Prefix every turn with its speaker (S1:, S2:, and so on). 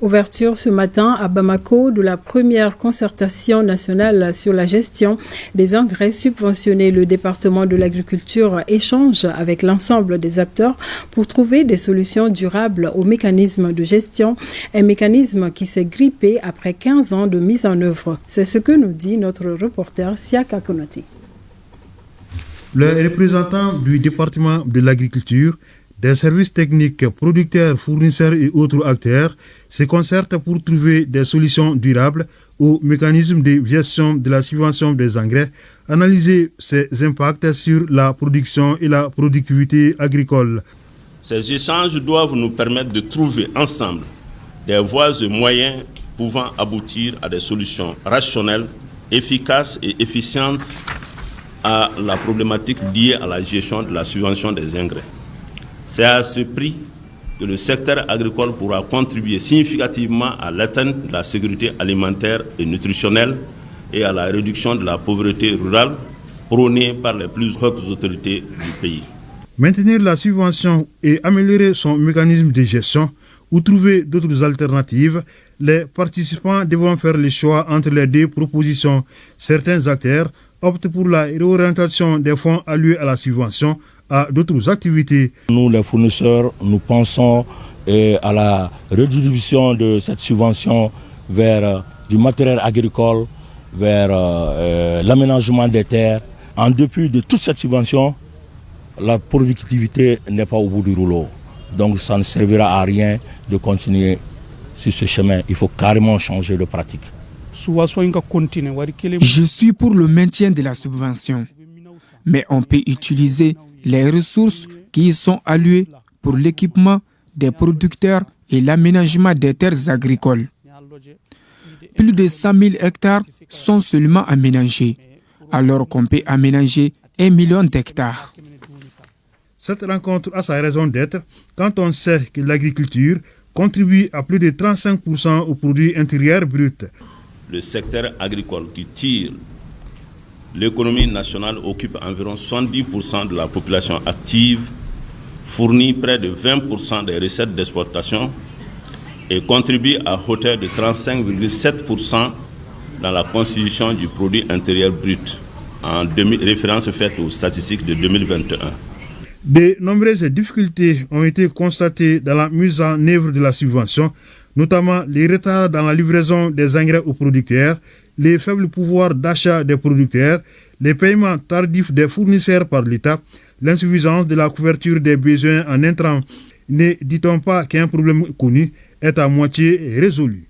S1: Ouverture ce matin à Bamako de la première concertation nationale sur la gestion des engrais subventionnés. Le département de l'agriculture échange avec l'ensemble des acteurs pour trouver des solutions durables au mécanisme de gestion, un mécanisme qui s'est grippé après 15 ans de mise en œuvre. C'est ce que nous dit notre reporter Siaka Konoti.
S2: Le représentant du département de l'agriculture, des services techniques, producteurs, fournisseurs et autres acteurs se concertent pour trouver des solutions durables au mécanisme de gestion de la subvention des engrais, analyser ses impacts sur la production et la productivité agricole.
S3: Ces échanges doivent nous permettre de trouver ensemble des voies et moyens pouvant aboutir à des solutions rationnelles, efficaces et efficientes à la problématique liée à la gestion de la subvention des engrais. C'est à ce prix que le secteur agricole pourra contribuer significativement à l'atteinte de la sécurité alimentaire et nutritionnelle et à la réduction de la pauvreté rurale prônée par les plus hautes autorités du pays.
S2: Maintenir la subvention et améliorer son mécanisme de gestion ou trouver d'autres alternatives, les participants devront faire le choix entre les deux propositions. Certains acteurs optent pour la réorientation des fonds alloués à la subvention à d'autres activités.
S4: Nous, les fournisseurs, nous pensons à la redistribution de cette subvention vers du matériel agricole, vers l'aménagement des terres. En dépit de toute cette subvention, la productivité n'est pas au bout du rouleau. Donc ça ne servira à rien de continuer sur ce chemin. Il faut carrément changer de pratique.
S5: Je suis pour le maintien de la subvention, mais on peut utiliser les ressources qui y sont allouées pour l'équipement des producteurs et l'aménagement des terres agricoles. Plus de 100 000 hectares sont seulement aménagés, alors qu'on peut aménager 1 million d'hectares.
S2: Cette rencontre a sa raison d'être quand on sait que l'agriculture contribue à plus de 35% au produit intérieur brut.
S3: Le secteur agricole qui tire l'économie nationale occupe environ 70% de la population active, fournit près de 20% des recettes d'exportation et contribue à hauteur de 35,7% dans la constitution du produit intérieur brut, en référence faite aux statistiques de 2021.
S2: De nombreuses difficultés ont été constatées dans la mise en œuvre de la subvention, notamment les retards dans la livraison des engrais aux producteurs, les faibles pouvoirs d'achat des producteurs, les paiements tardifs des fournisseurs par l'État, l'insuffisance de la couverture des besoins en intrants. Ne dit-on pas qu'un problème connu est à moitié résolu?